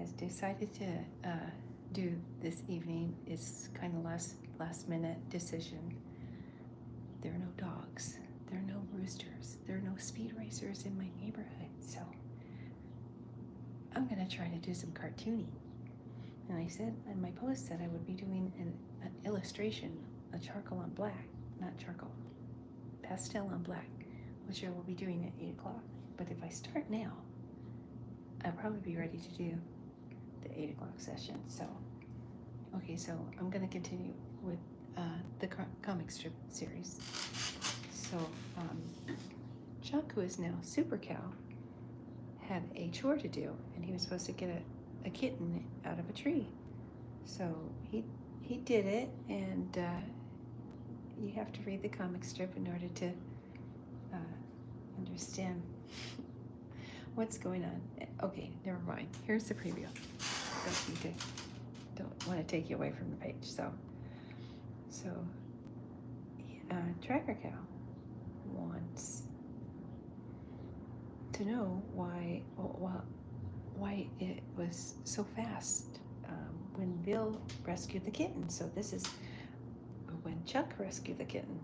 has decided to do this evening is kind of last minute decision. There are no dogs. There are no roosters. There are no speed racers in my neighborhood. So I'm gonna try to do some cartooning. And I said in my post that I would be doing an illustration, a charcoal on black, not charcoal, pastel on black, which I will be doing at 8 o'clock. But if I start now, I'll probably be ready to do the 8 o'clock session. So, okay, so I'm gonna continue with the comic strip series. So, Chuck, who is now Super Cow, had a chore to do, and he was supposed to get a kitten out of a tree. So he did it, and you have to read the comic strip in order to understand what's going on. Okay, never mind. Here's the preview. Don't want to take you away from the page. So Tracker Cow wants to know why it was so fast when Bill rescued the kitten. So this is when Chuck rescued the kitten.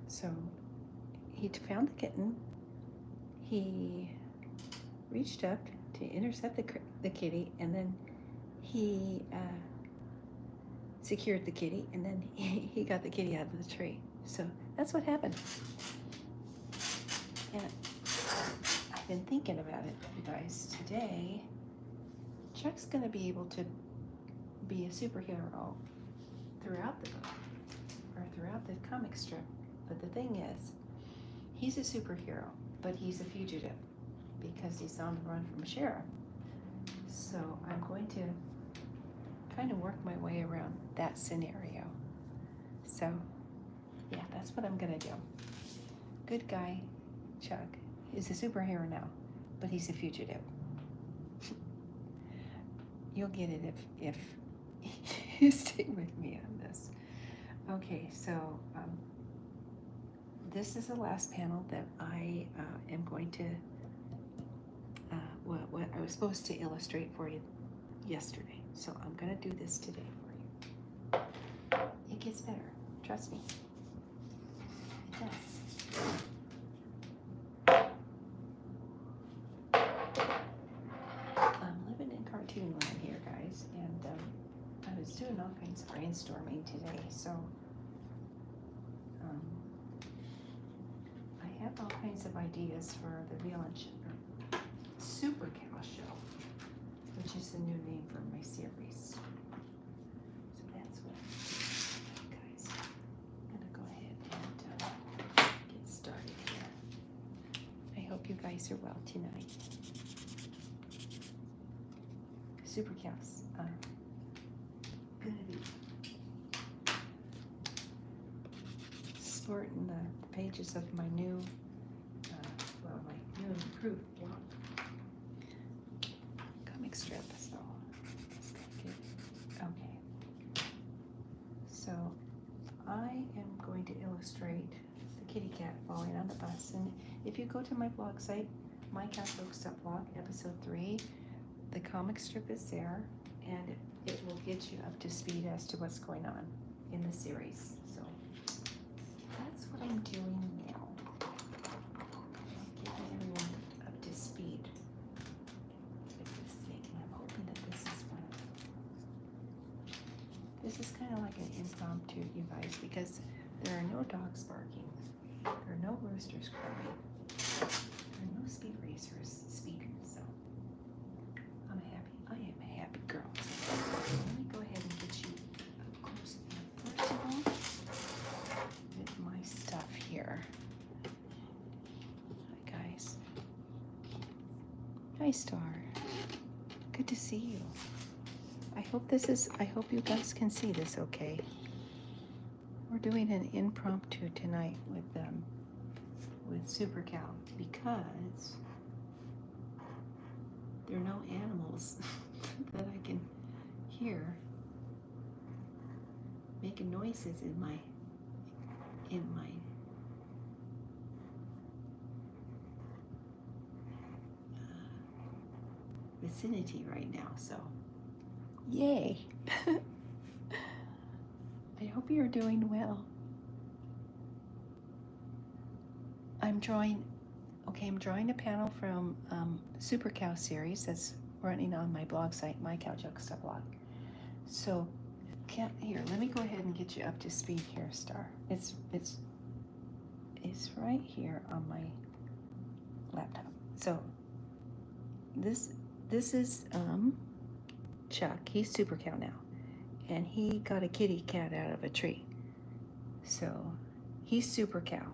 So he found the kitten. He reached up to intercept the kitty, and then he secured the kitty, and then he got the kitty out of the tree. So that's what happened. And I've been thinking about it, you guys. Today, Chuck's going to be able to be a superhero throughout the book, or throughout the comic strip. But the thing is, he's a superhero, but he's a fugitive because he's on the run from a sheriff. So I'm going to kind of work my way around that scenario. So yeah, that's what I'm gonna do. Good guy Chuck is a superhero now, but he's a fugitive. You'll get it if you stay with me on this. Okay, so this is the last panel that I am going to what I was supposed to illustrate for you yesterday. So I'm gonna do this today for you. It gets better, trust me. It does. I'm living in cartoon land here, guys, and I was doing all kinds of brainstorming today. So I have all kinds of ideas for the Bill and Super Cow Show, which is the new name for my series. So that's what, guys, I'm gonna go ahead and get started here. I hope you guys are well tonight. Super Cows are gonna be sporting the pages of my new, my new improved blog comic strip. So okay. So I am going to illustrate the kitty cat falling on the bus, and if you go to my blog site, mycatfolks.blog, episode 3, the comic strip is there, and it will get you up to speed as to what's going on in the series. So that's what I'm doing now. Getting everyone up to speed with this thing. I'm hoping that this is one. This is kind of like an impromptu, you guys, because there are no dogs barking. There are no roosters crowing. There are no speed racers speeding. So I am a happy girl. So let me go ahead and get you up close and personal with my stuff here. Hi guys. Hi Star. Good to see you. I hope you guys can see this okay. We're doing an impromptu tonight with Super Cow because there are no animals that I can hear making noises in my vicinity right now, so yay. I hope you're doing well. I'm drawing a panel from Super Cow series that's running on my blog site, My Cow Juxta blog. So, here, let me go ahead and get you up to speed here, Star. It's right here on my laptop. So, this is Chuck. He's Super Cow now, and he got a kitty cat out of a tree. So, he's Super Cow.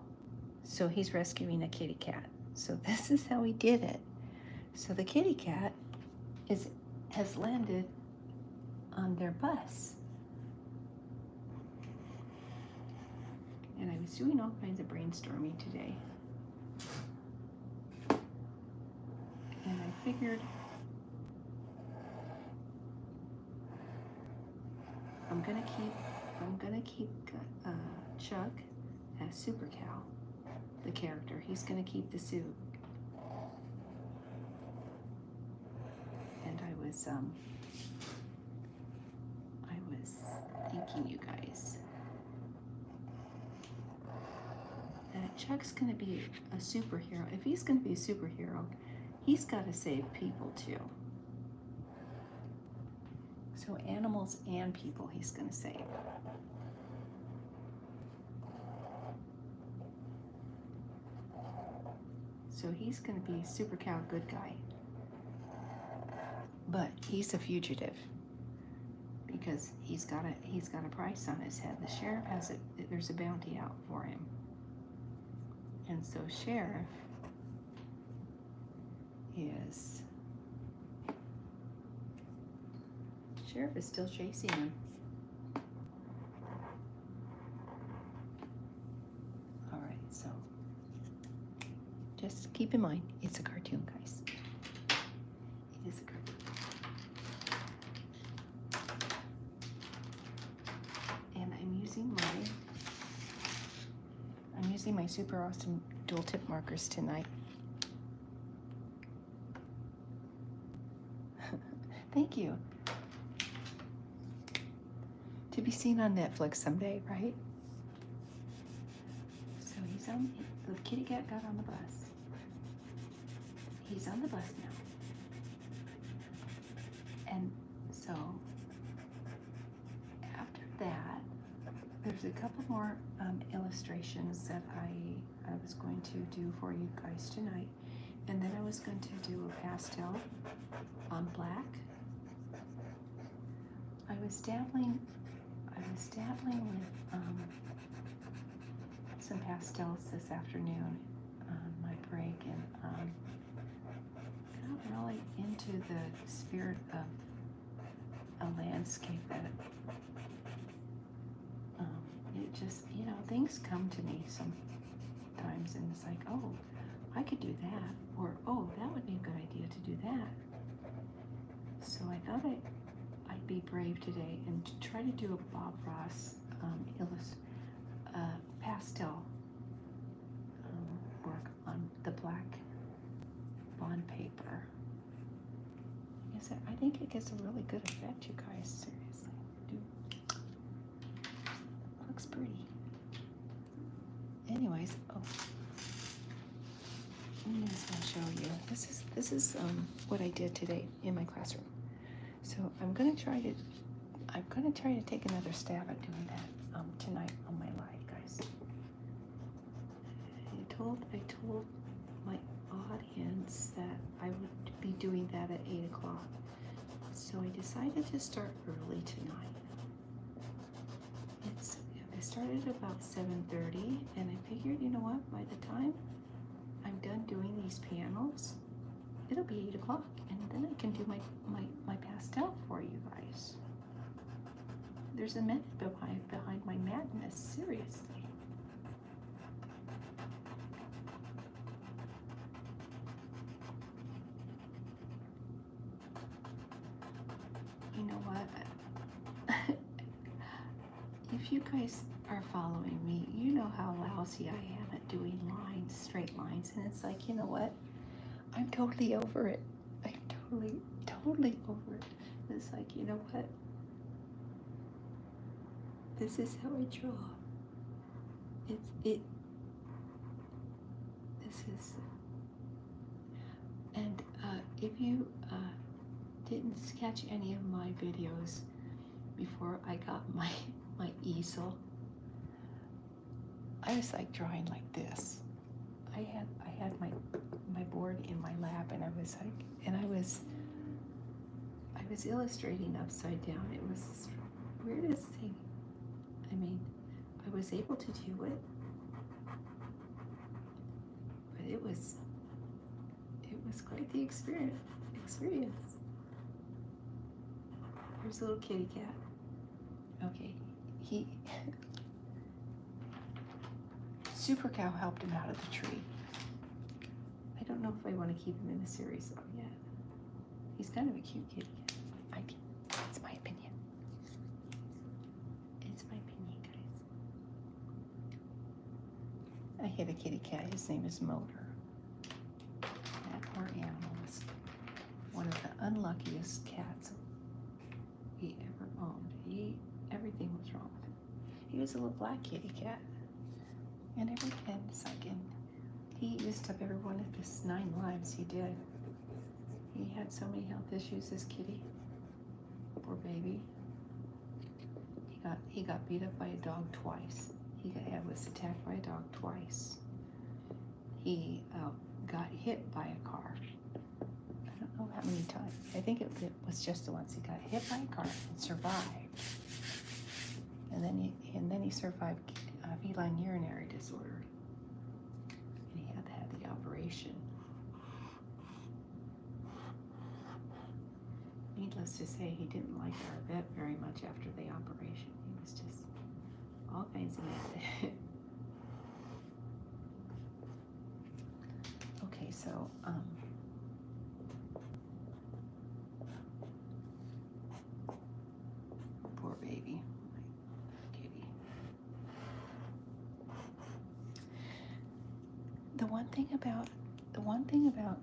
So he's rescuing a kitty cat. So this is how he did it. So the kitty cat has landed on their bus. And I was doing all kinds of brainstorming today. And I figured I'm gonna keep Chuck as Super Cow. The character. He's going to keep the suit. And I was thinking, you guys, that Chuck's going to be a superhero. If he's going to be a superhero, he's got to save people too. So animals and people he's going to save. So he's going to be Super Cow good guy. But he's a fugitive because he's got a price on his head. The sheriff has there's a bounty out for him. And so Sheriff is still chasing him. All right, so just keep in mind, it's a cartoon, guys. It is a cartoon. And I'm using my super awesome dual tip markers tonight. Thank you. To be seen on Netflix someday, right? So the kitty cat got on the bus. He's on the bus now. And so after that, there's a couple more illustrations that I was going to do for you guys tonight. And then I was going to do a pastel on black. I was dabbling with some pastels this afternoon on my break, and got really into the spirit of a landscape that it just, things come to me sometimes, and it's like, oh, I could do that, or oh, that would be a good idea to do that. So I thought I'd be brave today and try to do a Bob Ross pastel work on the black bond paper. I think it gets a really good effect, you guys. Seriously, looks pretty. Anyways, I'm just gonna show you. This is what I did today in my classroom. So I'm gonna try to take another stab at doing that tonight on my live, guys. I told my audience that I would be doing that at 8 o'clock. So I decided to start early tonight. I started about 7:30, and I figured, you know what, by the time I'm done doing these panels, it'll be 8 o'clock, and then I can do my pastel for you guys. There's a method behind my madness, seriously. You know what? If you guys are following me, you know how lousy I am at doing lines, straight lines, and it's like, you know what? I'm totally over it. I'm totally over it. It's like, you know what? This is how I draw. This is, and if you didn't catch any of my videos before I got my easel, I was like drawing like this. I had my board in my lap, and I was illustrating upside down. It was the weirdest thing. I mean, I was able to do it, but it was quite the experience. Here's a little kitty cat. Okay, he Super Cow helped him out of the tree. I don't know if I want to keep him in the series though yet. He's kind of a cute kitty cat. It's my opinion. It's my opinion, guys. I had a kitty cat. His name is Motor. That poor animal was one of the unluckiest cats he ever owned. Everything was wrong with him. He was a little black kitty cat. And he used up every one of his 9 lives. He did. He had so many health issues, this kitty. Poor baby. He got beat up by a dog twice. He was attacked by a dog twice. He got hit by a car. I don't know how many times. I think it was just the once. He got hit by a car and survived. And then he survived feline urinary disorder. And he had to have the operation. Needless to say, he didn't like our vet very much after the operation. He was just all kinds of mad. Okay, so poor baby, my kitty. The one thing about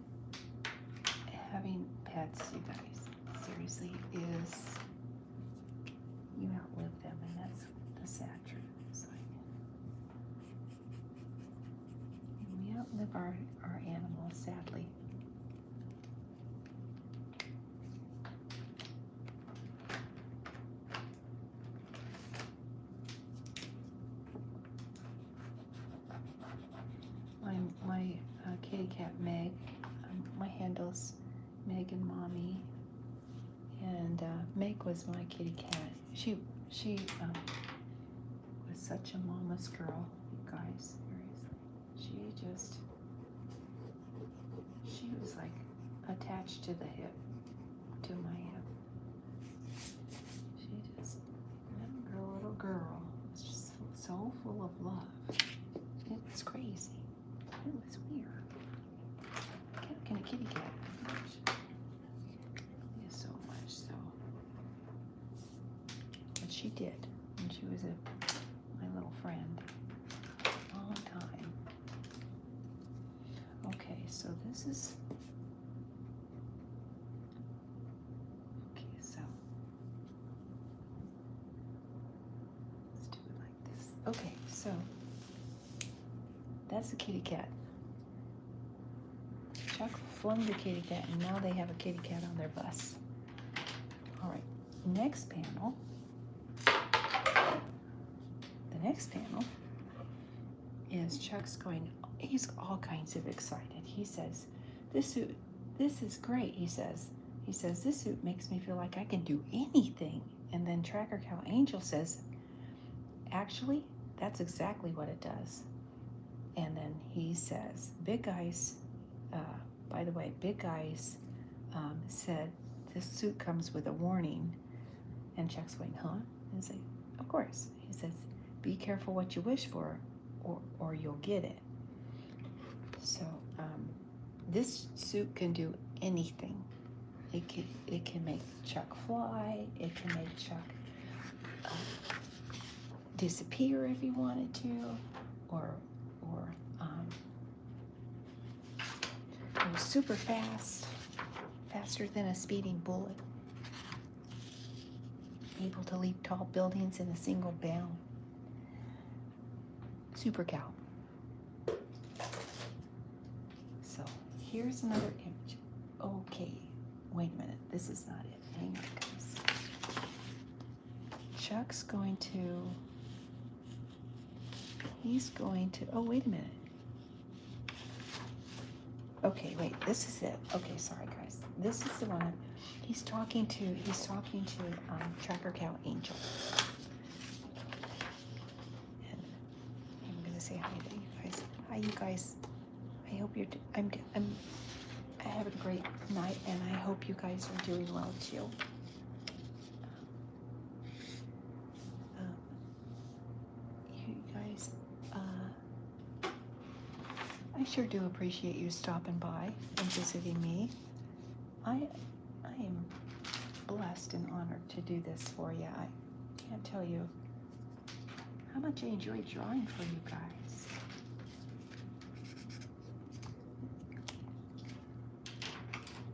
having pets, you guys, seriously, is you outlive them, and that's the sad truth. It's like we outlive our animals, sadly. My kitty cat Meg, my handle's Meg and Mommy, and Meg was my kitty cat. She was such a mama's girl, you guys. Seriously, she was like attached to the hip, to my hip. She just little girl was just so full of love. It was crazy. It was weird. Can a kitty cat? Yeah, so much so. But she did, and she was my little friend. Long time. Okay, so this is. Okay, so let's do it like this. Okay, so that's the kitty cat. Chuck flung the kitty cat, and now they have a kitty cat on their bus. All right, next panel. The next panel is Chuck's going, he's all kinds of excited. He says, this is great, he says, this suit makes me feel like I can do anything. And then Tracker Cow Angel says, actually, that's exactly what it does. And then he says, Big Ice, by the way, Big Ice said this suit comes with a warning. And Chuck's going, huh? And he's like, of course. He says, be careful what you wish for, or you'll get it. So this suit can do anything. It can make Chuck fly. It can make Chuck disappear if he wanted to, or go super fast. faster than a speeding bullet, able to leap tall buildings in a single bound. Super cow. So here's another image. Okay, wait a minute. This is not it. Hang on, guys. Chuck's going to. He's going to. Oh, wait a minute. Okay, wait. This is it. Okay, sorry, guys. This is the one. He's talking to. Tracker Cow Angel. And I'm gonna say hi to you guys. Hi, you guys. I hope you're. I'm having a great night, and I hope you guys are doing well too. You guys, I sure do appreciate you stopping by and visiting me. I am blessed and honored to do this for you. I can't tell you how much I enjoy drawing for you guys.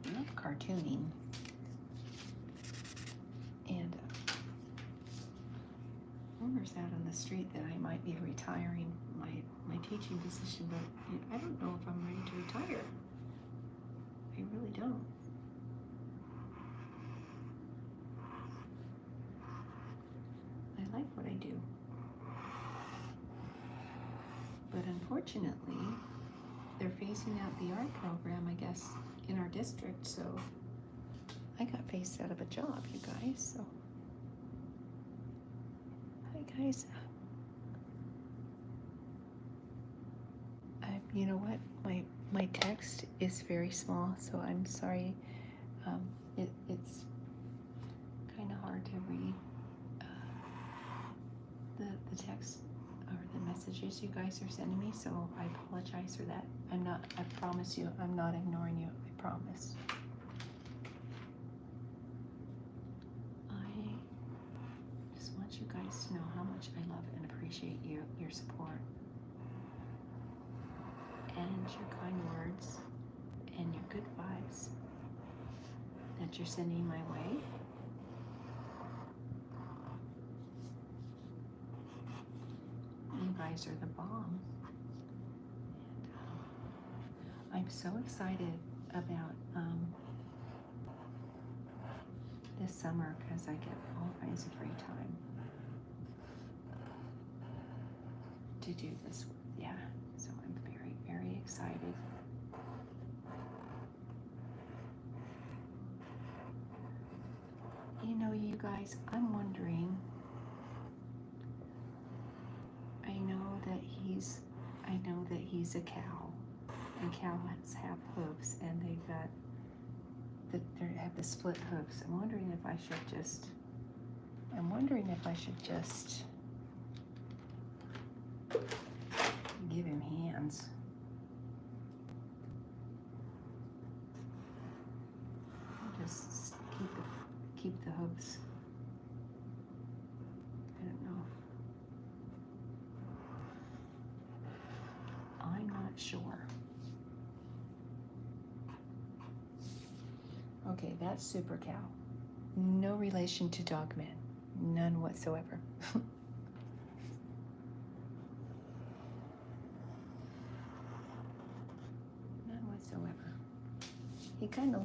I love cartooning. And rumors out on the street that I might be retiring my teaching position, but I don't know if I'm ready to retire. I really don't. I like what I do. But unfortunately, they're phasing out the art program, I guess, in our district, so I got phased out of a job, you guys, so. Hi, guys. You know what? My text is very small, so I'm sorry. It's kind of hard to read the text or the messages you guys are sending me, so I apologize for that. I promise you, I'm not ignoring you. I promise. I just want you guys to know how much I love and appreciate your support. And your kind words and your good vibes that you're sending my way. You guys are the bomb. And I'm so excited about this summer because I get all kinds of free time to do this. Yeah. So I'm very, very excited. You know, you guys, I'm wondering, I know that he's a cow, and cows have hooves, and they have the split hooves. I'm wondering if I should just give him hands. Just keep the hooves. I don't know. I'm not sure. Okay, that's Super Cow. No relation to Dogman. None whatsoever. He kind of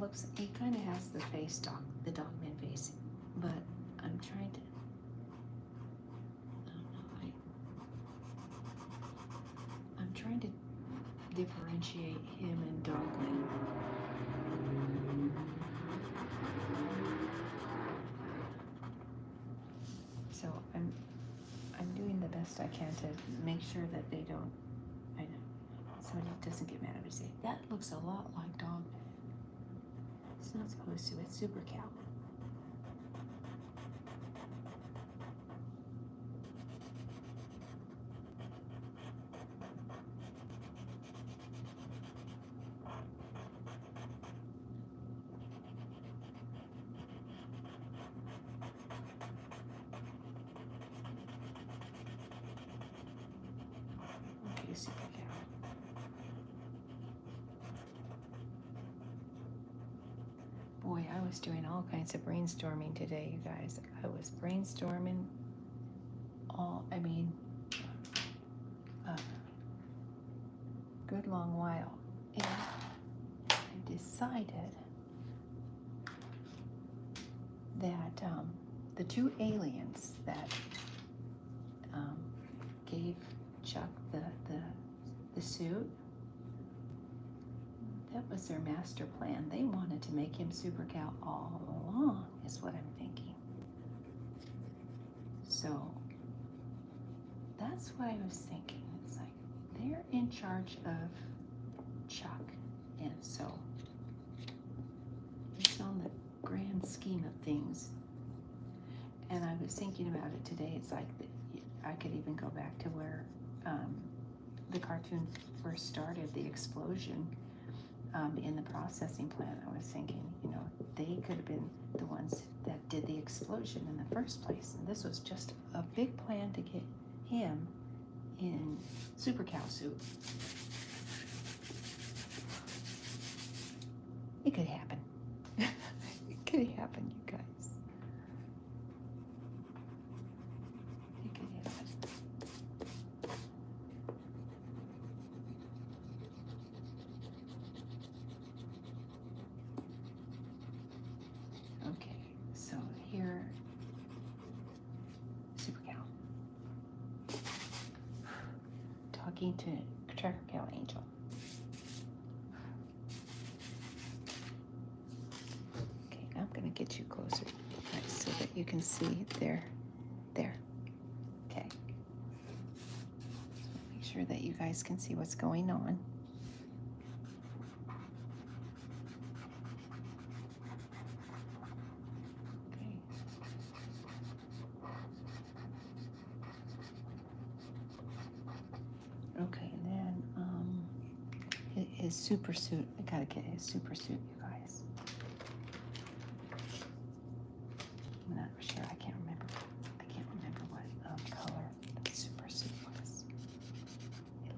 has the Dogman face, but I'm trying to, I don't know, I'm trying to differentiate him and Dogman. So I'm doing the best I can to make sure that they don't, somebody doesn't get mad at me and say, that looks a lot like Dogman. It's not supposed to, it's Super Cow. Okay, Super Cow. was doing all kinds of brainstorming today, you guys. I was brainstorming a good long while. And I decided that the two aliens that gave Chuck the suit, that was their master plan. They wanted to make him Super Cal all along, is what I'm thinking. So that's what I was thinking. It's like they're in charge of Chuck, and so it's on the grand scheme of things. And I was thinking about it today. It's like I could even go back to where the cartoon first started, the explosion in the processing plant. I was thinking, they could have been the ones that did the explosion in the first place. And this was just a big plan to get him in Super Cal suit. It could happen. It could happen, you guys. It could happen. Okay, so here, Super Cal. Talking to Tracker Cal Angel. Okay, I'm gonna get you closer, guys, so that you can see there. Okay. So make sure that you guys can see what's going on. Okay. Okay, and then his super suit. I gotta get his super suit, you guys. I'm not sure. I can't remember what color the super suit was.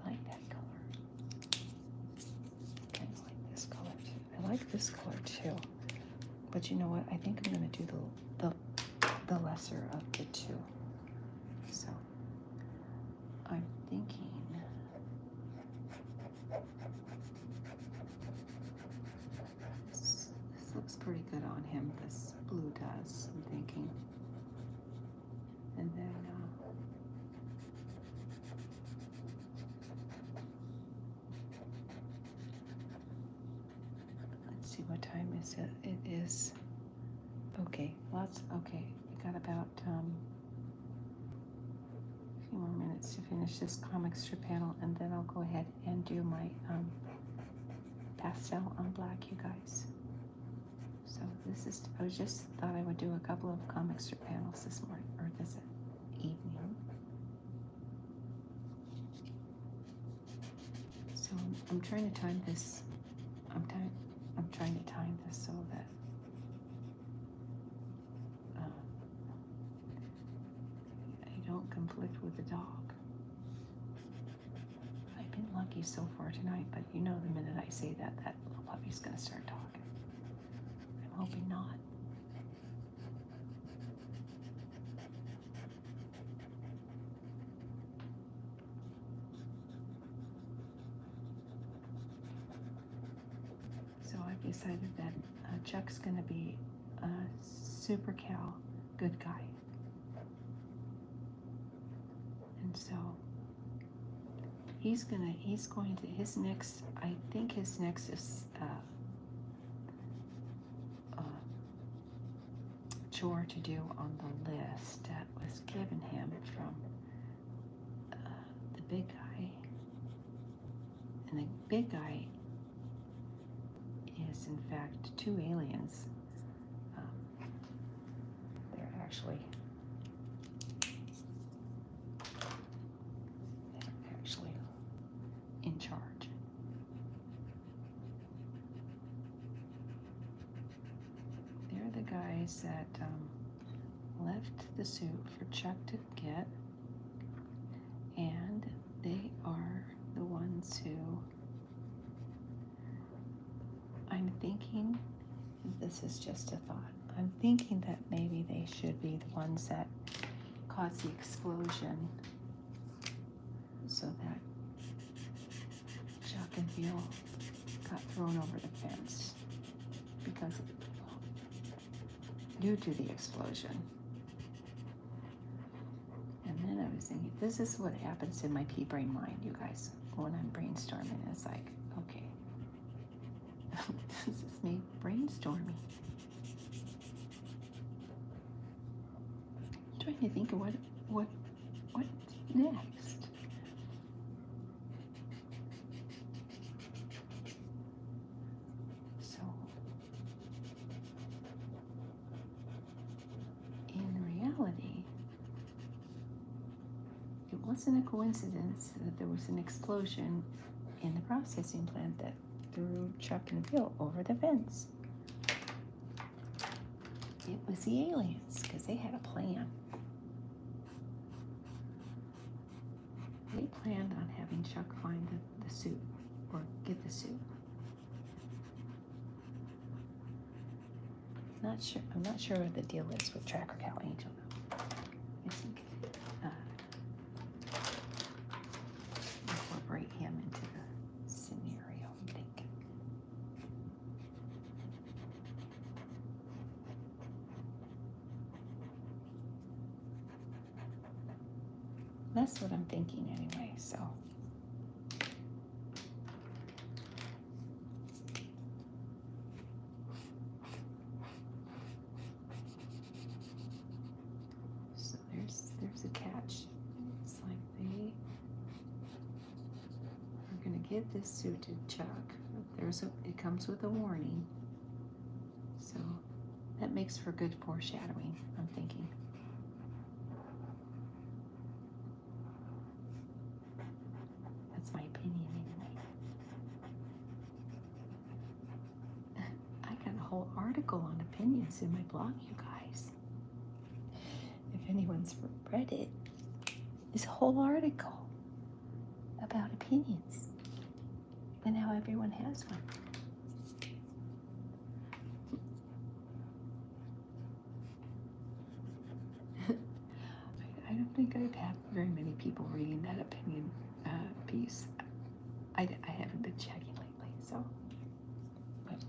I like that color. Kind of like this color too. I like this color too. But you know what? I think I'm gonna do the lesser of the two. So I'm thinking. This looks pretty good on him. This blue does. I'm thinking. And then let's see, what time is it? It is okay. Okay. We got about a few more minutes to finish this comic strip panel, and then I'll go ahead and do my pastel on black, you guys. So I just thought I would do a couple of comic strip panels this morning, or this evening. So I'm trying to time this. I'm trying to time this so that I don't conflict with the dog. I've been lucky so far tonight, but the minute I say that little puppy's gonna start talking. I'm hoping not. So I've decided that Chuck's gonna be a Super Cal good guy. And so his next is chore to do on the list that was given him from the big guy. And the big guy is in fact two aliens. They're actually in charge. They're the guys that left the suit for Chuck to get, and they are the ones who I'm thinking This is just a thought. I'm thinking that maybe they should be the ones that caused the explosion so that Chuck and Bill got thrown over the fence because due to the explosion. And then I was thinking, this is what happens in my pea brain mind, you guys, when I'm brainstorming. It's like, okay, this is me brainstorming. I'm trying to think of what's next. So, in reality, it wasn't a coincidence that there was an explosion in the processing plant that threw Chuck and Bill over the fence. It was the aliens, because they had a plan. They planned on having Chuck find the suit, or get the suit. I'm not sure what the deal is with Tracker Cal Angel, though. I think incorporate him into the scenario, I'm thinking. That's what I'm thinking anyway, so. So there's a catch. It's like they are gonna give this suit to Chuck. It comes with a warning. So that makes for good foreshadowing, I'm thinking. That's my opinion anyway. I got a whole article on opinions in my blog, you guys. If anyone's read it, this whole article about opinions and how everyone has one. I don't think I've had very many people reading that opinion piece. I haven't been checking lately, so. But,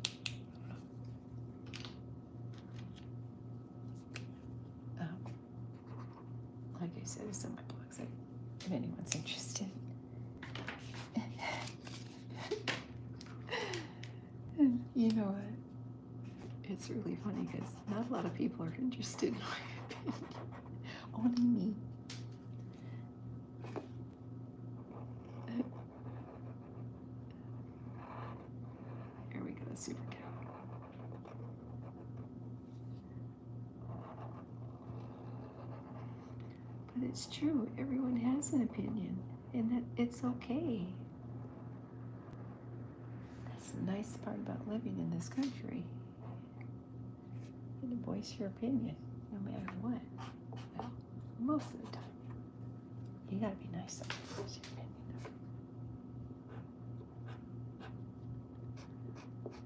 like I said, it's on my blog site if anyone's interested. And you know what? It's really funny because not a lot of people are interested in my opinion. Only me. Here we go, super cow. But it's true, everyone has an opinion, and that it's okay. That's the nice part about living in this country. You can voice your opinion, no matter what. Well, most of the time. You gotta be nice to voice your opinion.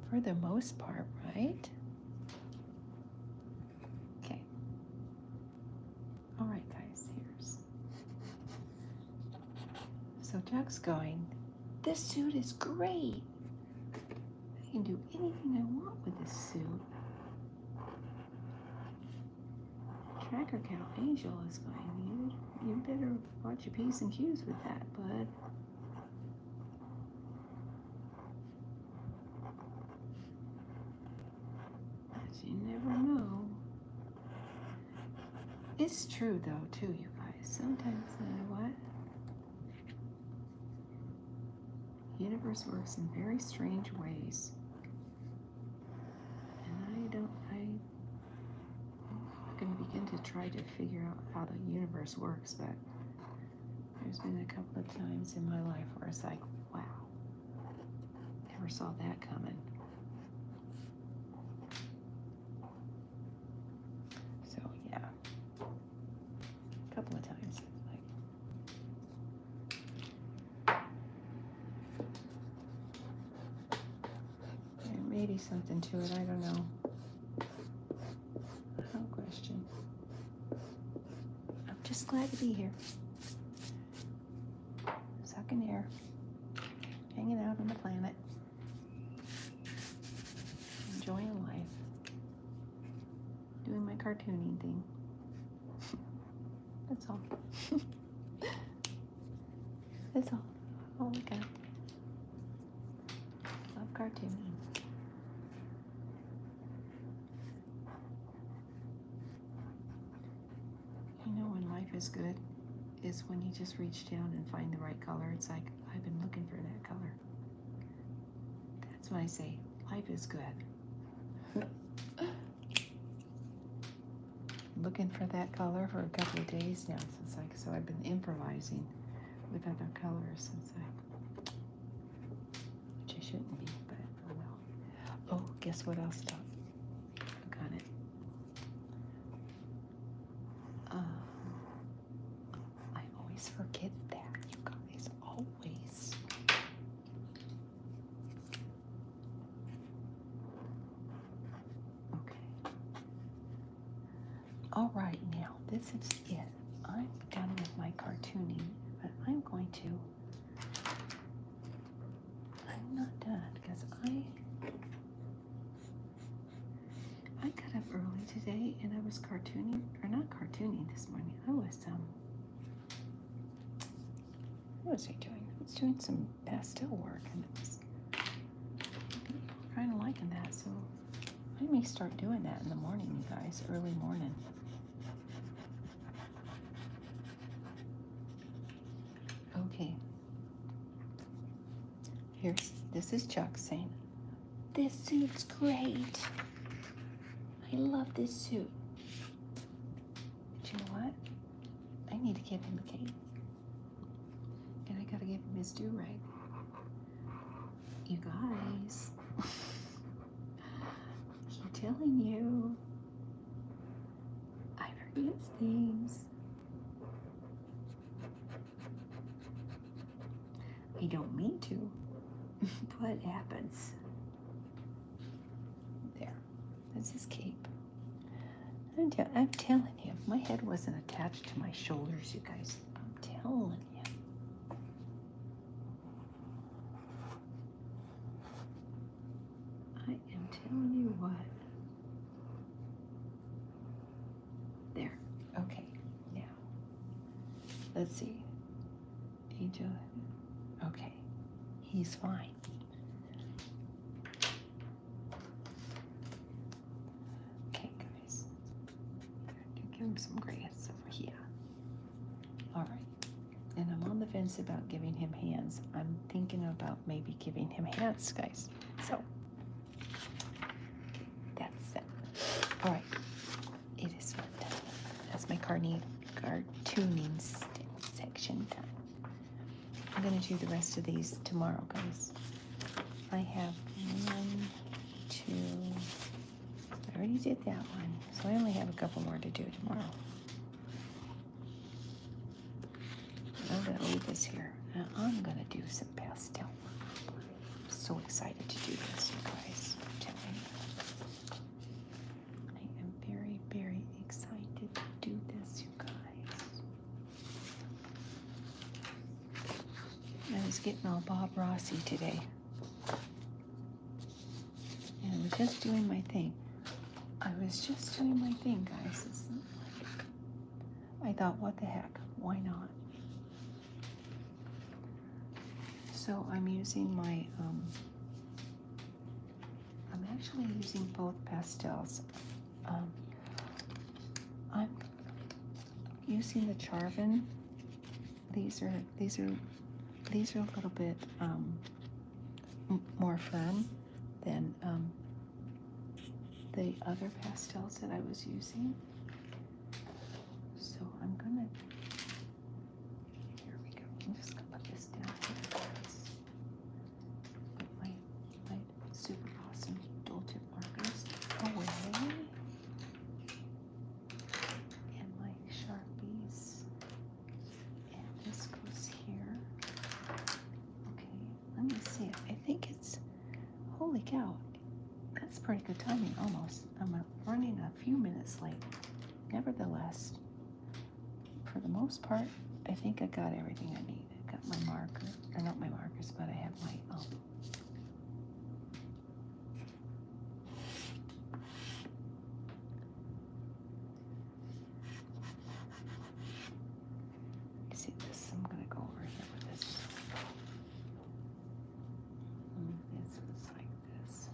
For the most part, right? Okay. All right, guys, so Chuck's going, this suit is great. I can do anything I want with this suit. Tracker Cal Angel is going, you better watch your P's and Q's with that, bud. As you never know. It's true though, too, you guys. Sometimes, you know what? The universe works in very strange ways. And I'm going to begin to try to figure out how the universe works, but there's been a couple of times in my life where it's like, wow, never saw that coming. So yeah, a couple of times. Maybe be something to it. I don't know. No question. I'm just glad to be here. Sucking air. Hanging out on the planet. Enjoying life. Doing my cartooning thing. That's all. That's all. All we got. Love cartooning. You know when life is good is when you just reach down and find the right color. It's like, I've been looking for that color. That's when I say, life is good. Looking for that color for a couple of days now. So I've been improvising with other colors. It's like, which I shouldn't be, but oh well. Oh, guess what else? I got it. I always forget that, you guys. Always. Okay. All right, now this is it. I'm done with my cartooning, but I'm going to. I'm not done because I got up early today and I was cartooning, or not cartooning this morning. What was I doing? I was doing some pastel work, and it was kind of liking that. So I may start doing that in the morning, you guys, early morning. Okay. This is Chuck saying, "This suit's great. I love this suit." But you know what? I need to give him a cake. And I gotta give him his do-rag. You guys. Keep telling you. I forget things. I don't mean to, but it happens. There. That's his cape. I'm telling you, my head wasn't attached to my shoulders, you guys. I'm telling you. I am telling you what. There. Okay. Now, let's see. Angel. Okay. He's fine. Okay, guys. Give him some grass over here. All right. And I'm on the fence about giving him hands. I'm thinking about maybe giving him hands, guys. So, that's that. All right. It is fun time. That's my cartooning section time. I'm going to do the rest of these tomorrow, guys. I have 1, 2. I already did that one. So I only have a couple more to do tomorrow. I'm going to leave this here. Now I'm going to do some pastel. I'm so excited to do this, you guys. I'm telling you. I am very, very excited to do this, you guys. I was getting all Bob Rossi today. And I was just doing my thing. Guys. I thought, what the heck? Why not? So I'm using my, I'm actually using both pastels. I'm using the Charvin. These are a little bit more firm than the other pastels that I was using. So I'm gonna, here we go. I'm just gonna put this down here, guys. Put my super awesome dual tip markers away. And my Sharpies. And this goes here. Okay, let me see it. I think it's, holy cow. pretty good timing, almost. I'm running a few minutes late. Nevertheless, for the most part, I think I got everything I need. I got my marker, or not my markers, but I have my, see this, I'm gonna go over here with this. This was like this.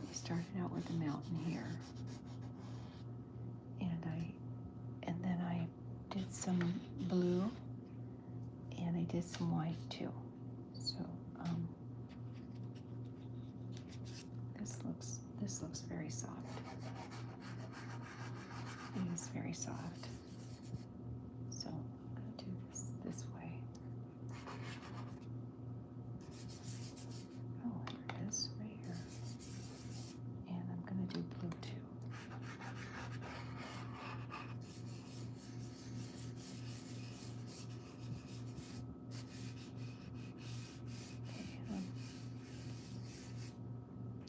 We started out with the mountain here. And then I did some blue and I did some white too. So this looks very soft. It is very soft. So I'm gonna do this way. Oh, here it is, right here. And I'm gonna do blue too.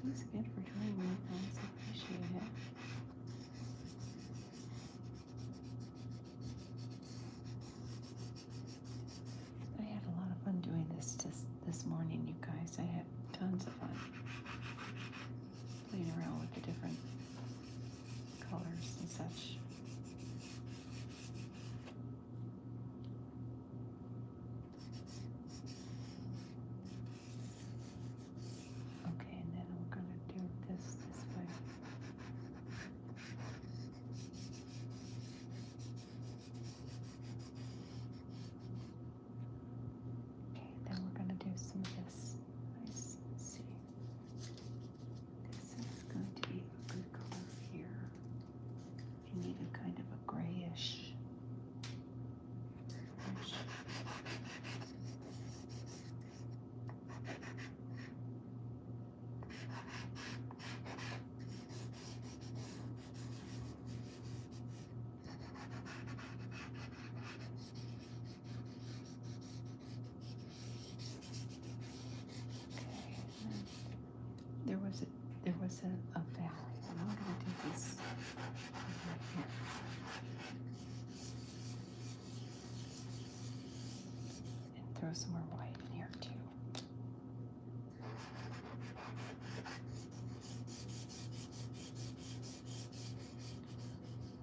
Thanks again for joining me, guys. I appreciate it. I had a lot of fun doing this morning, you guys. I had tons of fun playing around with the different colors and such. Okay, and then I'm gonna do this way. Okay, then we're gonna do some of this. Let's see. This is going to be a good color here. You need a kind of a grayish. There was a valley, and I'm going to do this right here. And throw some more white in here too.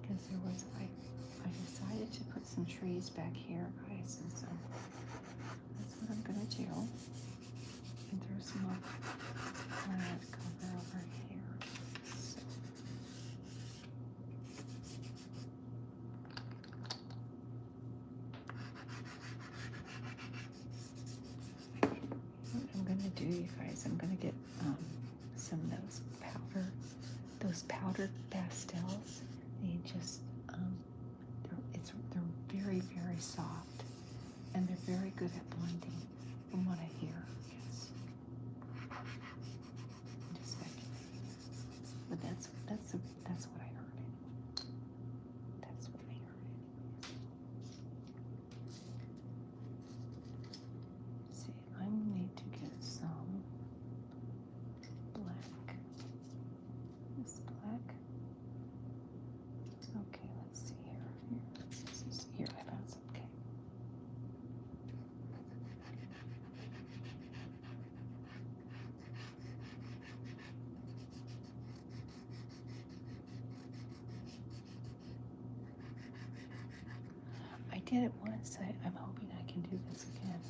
Because there was I decided to put some trees back here, guys, and so that's what I'm going to do. And throw some more plant cover over here. So. What I'm gonna do, you guys, I'm gonna get some of those powdered pastels. They just they're very, very soft, and they're very good at blending, from what I hear. Just speculating, but that's what I heard. That's what I heard. See, I need to get some black. This black. Okay, let's see here. Here, I found some. Okay. I did it once. I'm hoping I can do this again.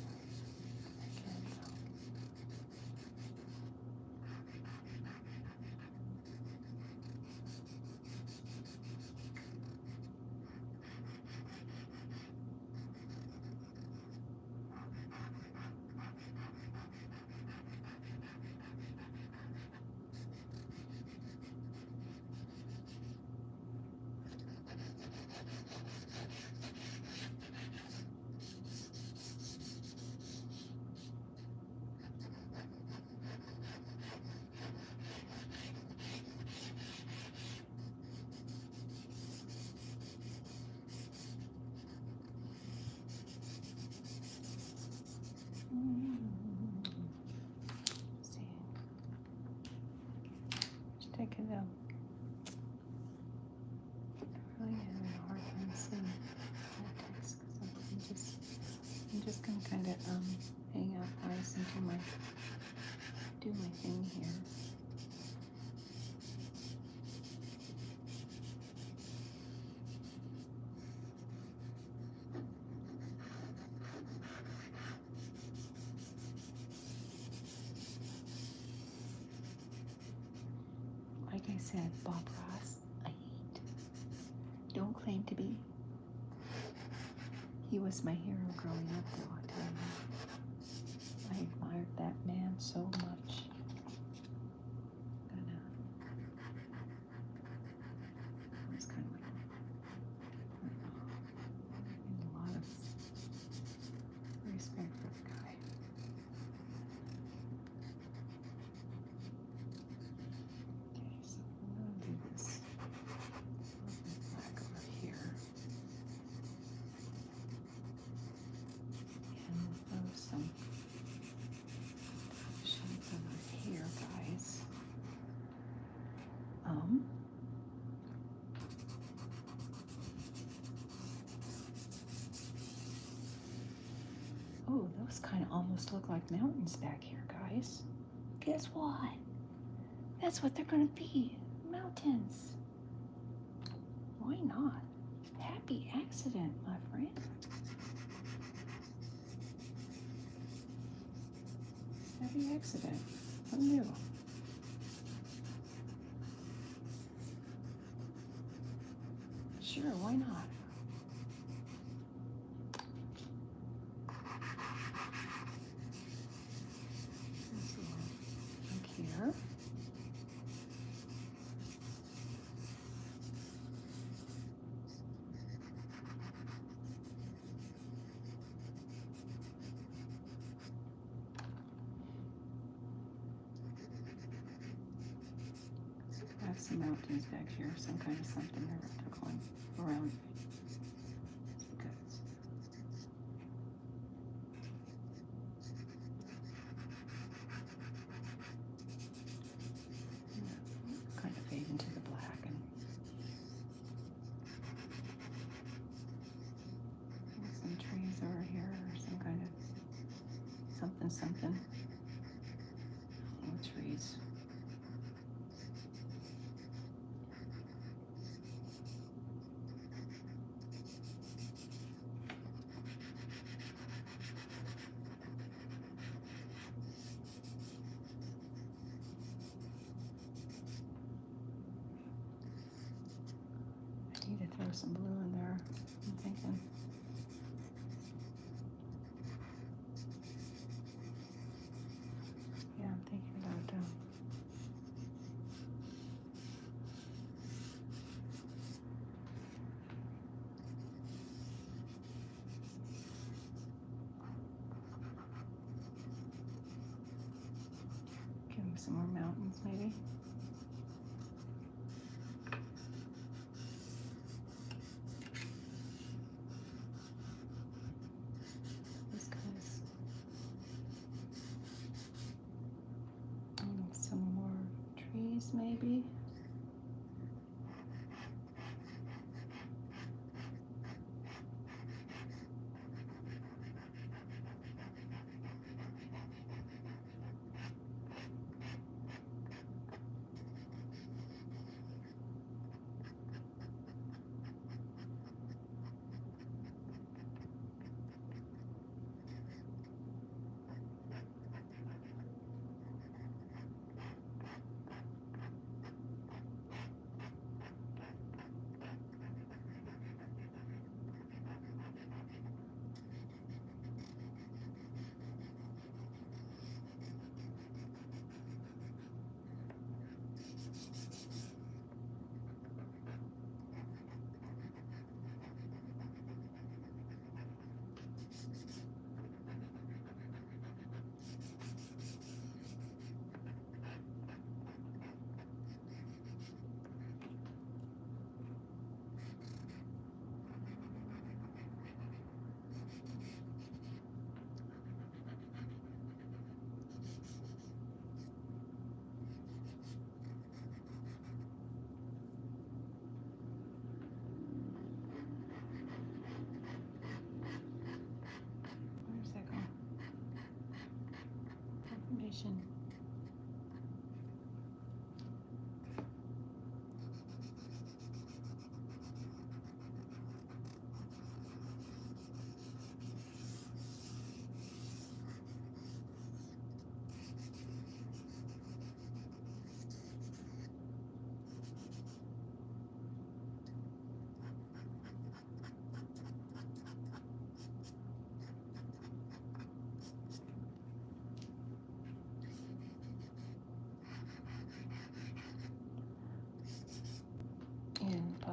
I could, I'm really having a hard time seeing that text because I'm just gonna kind of hang out, guys, and do my thing here. Like I said, Bob Ross, I hate. Don't claim to be. He was my hero growing up, though, I tell you. I admired that man so much. And, I was kind of like, I don't know, a lot of respect for the guy. Okay, so I'm gonna do this. Back over here. And throw some shades over here, guys. Oh, those kind of almost look like mountains back here, guys. Guess what? That's what they're gonna be. Mountains. Why not? Happy accident, my friend. Happy accident. Who knew? Sure, why not? Look here. I have some mountains back here, some kind of something they're going around. Because kind of fade into the black and some trees over here or some kind of something. Oh, trees. I need to throw some blue in there, I'm thinking. Yeah, I'm thinking about getting some more mountains, maybe. This guy's some more trees, maybe.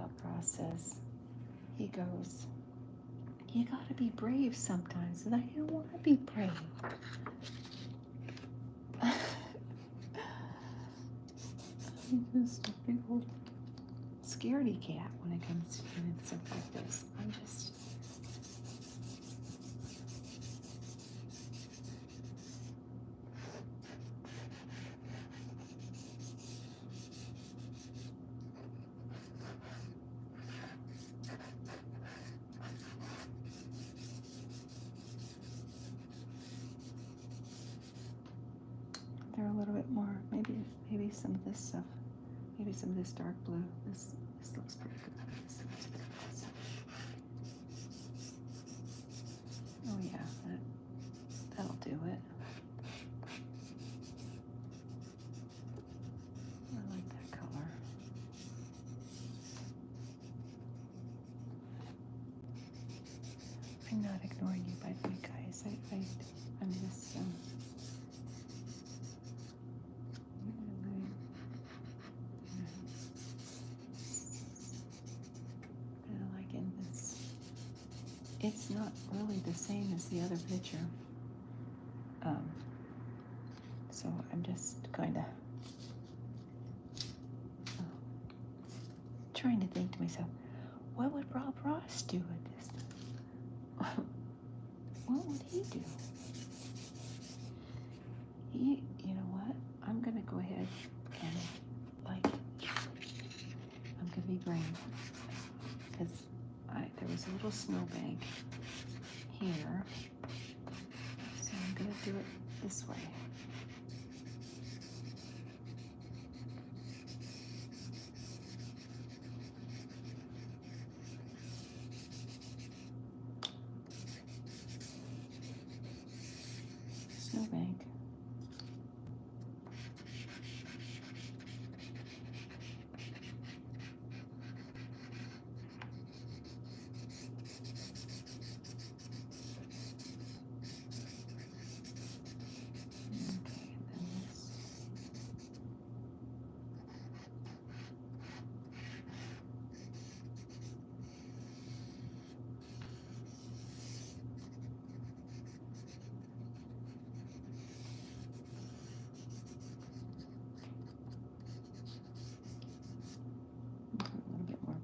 Bob Ross says, he goes, you gotta be brave sometimes. And I don't want to be brave. I'm just a big old scaredy cat when it comes to doing stuff like this. I'm just... They're a little bit more, maybe some of this stuff, maybe some of this dark blue. This looks pretty good. This looks pretty good. Oh yeah, that'll do it. I like that color. I'm not ignoring you, by the way, guys. I'm just liking this. It's not really the same as the other picture. So I'm just kind of trying to think to myself, what would Bob Ross do with this? What would he do? You know what? I'm gonna go ahead and I'm gonna be brave because there was a little snowbank here, so I'm gonna do it this way. Snowbank.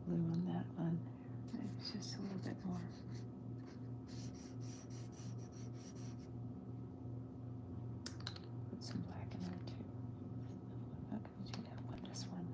Blue on that one. It's just a little bit more. Put some black in there too. I'm not going to do that one, this one.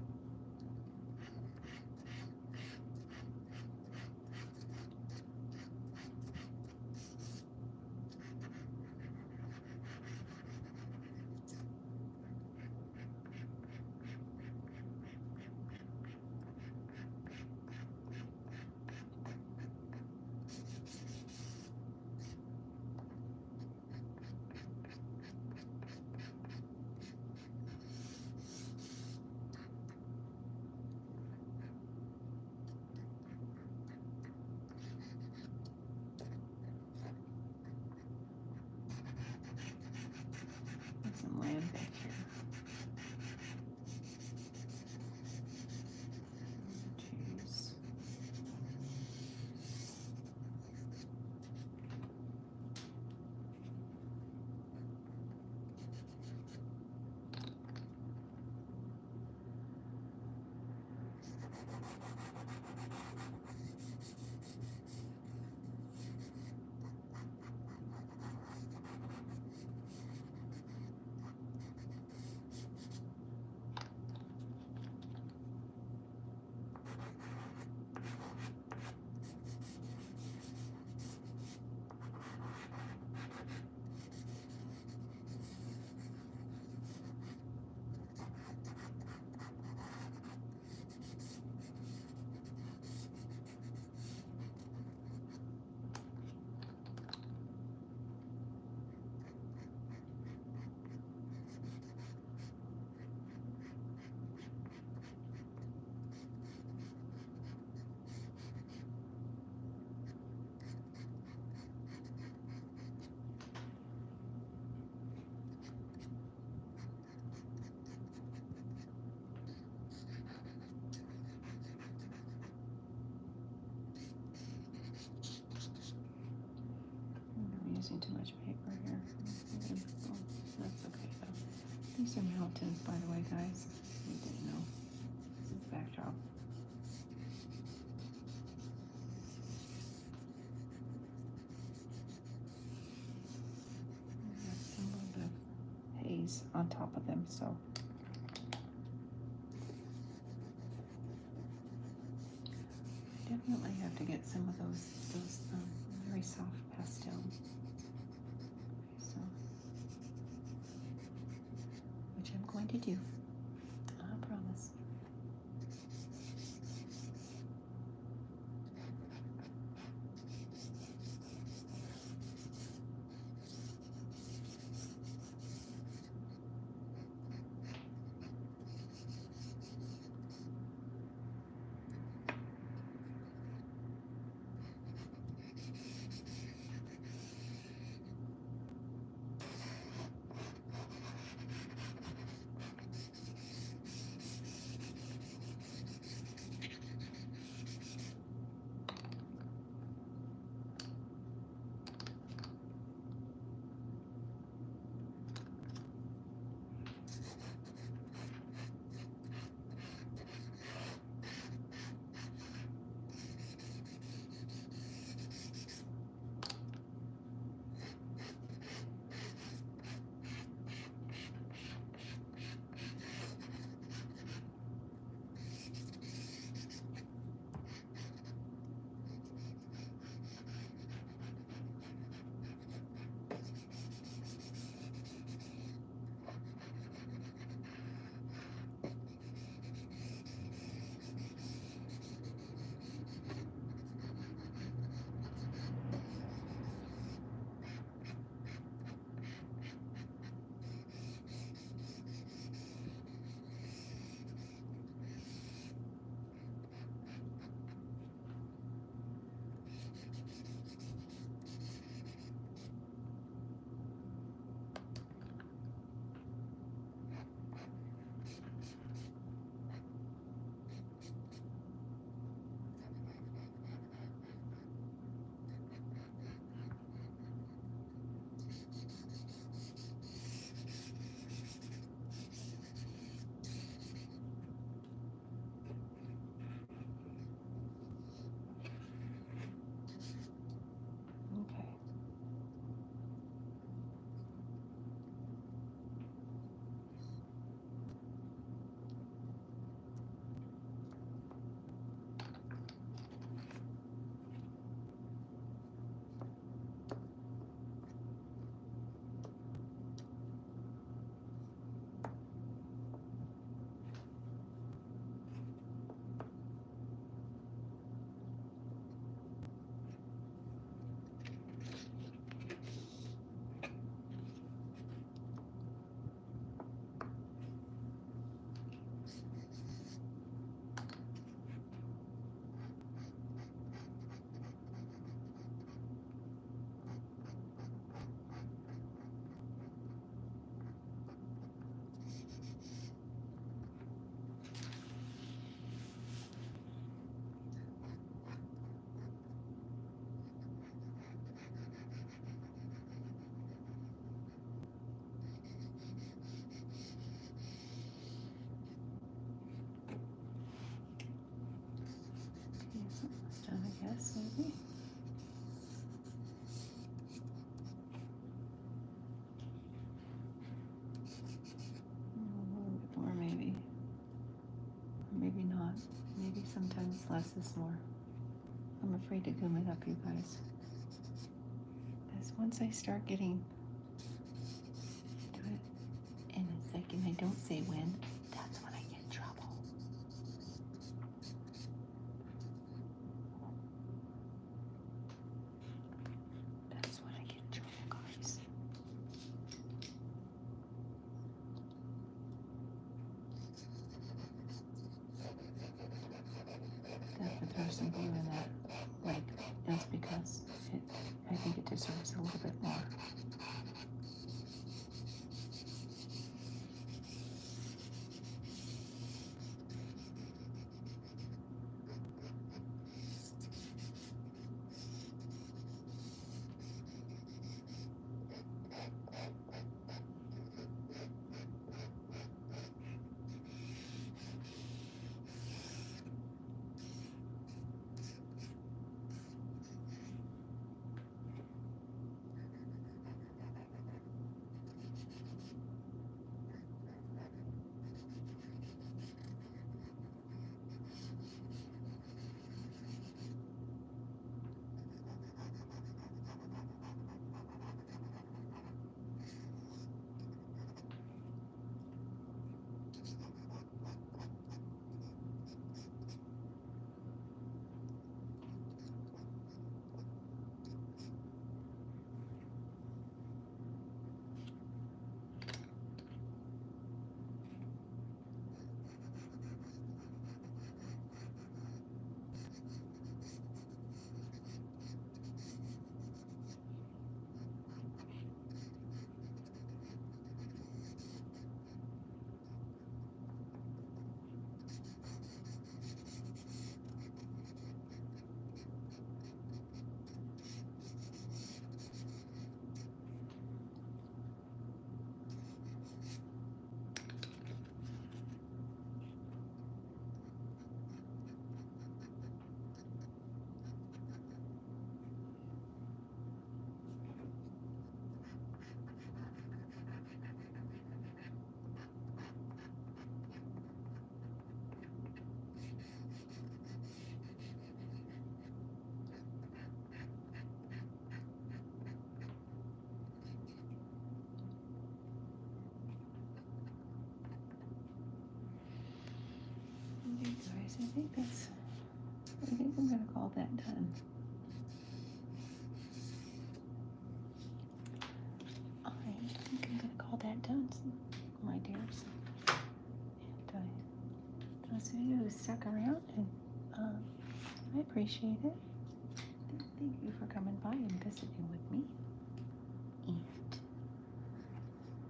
using too much paper here. Oh, that's okay though. These are mountains, by the way, guys. You didn't know. This is the backdrop. Some little bit of haze on top of them, so definitely have to get some of those very soft pastel. So, which I'm going to do. I promise. Okay. Something's done, I guess, maybe. A little bit more, maybe. Or maybe not. Maybe sometimes less is more. I'm afraid to goom it up, you guys. Because once I start getting to it in a second, I don't say when, that's when I get in trouble. That's when I get in trouble, guys. Definitely throw some glue in that, like, that's because I think it deserves a little bit more. guys, I think I'm gonna call that done. I think I'm gonna call that done, my dears. And those of you who stuck around, and I appreciate it. Thank you for coming by and visiting with me. And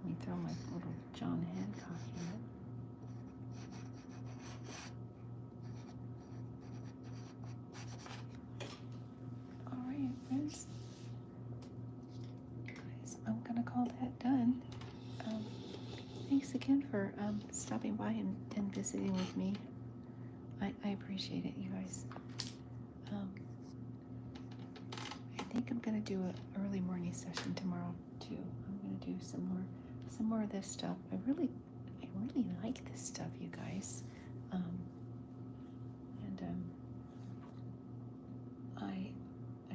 let me throw my little John Hancock here. All right, friends. Guys, I'm gonna call that done. Thanks again for stopping by and visiting with me. I appreciate it, you guys. I think I'm gonna do an early morning session tomorrow too. I'm gonna do some more of this stuff. I really like this stuff, you guys. I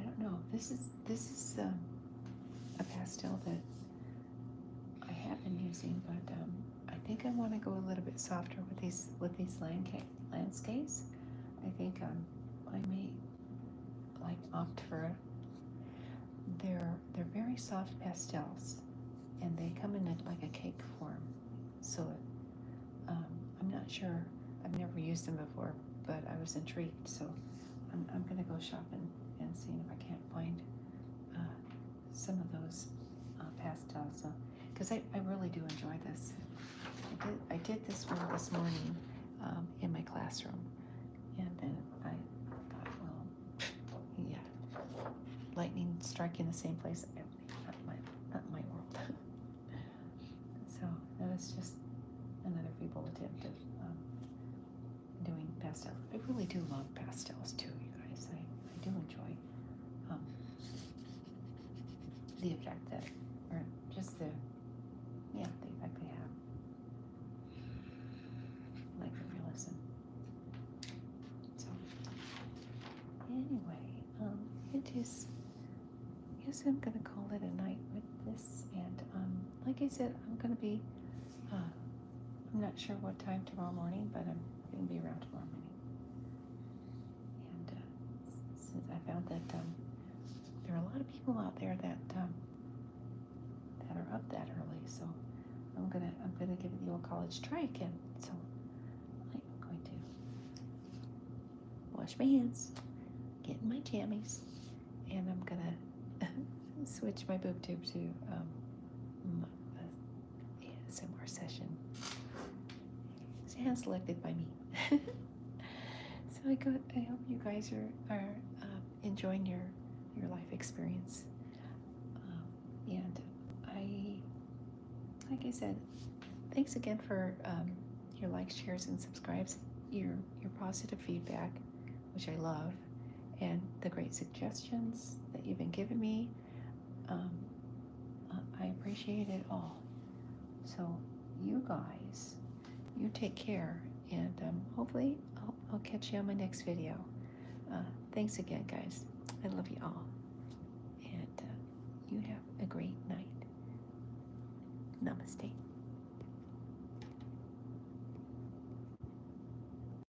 don't know. This is a pastel that I have been using, but I think I want to go a little bit softer with these landscapes. I think I may like opt for they're very soft pastels, and they come in like a cake form. So I'm not sure. I've never used them before, but I was intrigued. So I'm gonna go shopping and see if I can't find some of those pastels. Because I really do enjoy this. I did this one this morning in my classroom, and then I thought, well, yeah, lightning striking the same place. Not my world. So that was just another feeble attempt of doing pastels. I really do love pastels too, you guys. I do enjoy the effect that, or just the effect they have. Like the realism. So anyway, it is. I guess I'm gonna call it a night with this, and like I said, I'm gonna be. I'm not sure what time tomorrow morning, but I'm gonna be around tomorrow morning. And since I found that there are a lot of people out there that are up that early, so I'm gonna give the old college try again. So I'm going to wash my hands, get in my jammies, and I'm gonna switch my boob tube to ASMR session. It's hand selected by me. So I hope you guys are enjoying your life experience. And like I said, thanks again for your likes, shares, and subscribes, your positive feedback, which I love, and the great suggestions that you've been giving me. I appreciate it all. So you guys, you take care, and hopefully I'll catch you on my next video. Thanks again, guys. I love you all, and you have a great night. Namaste.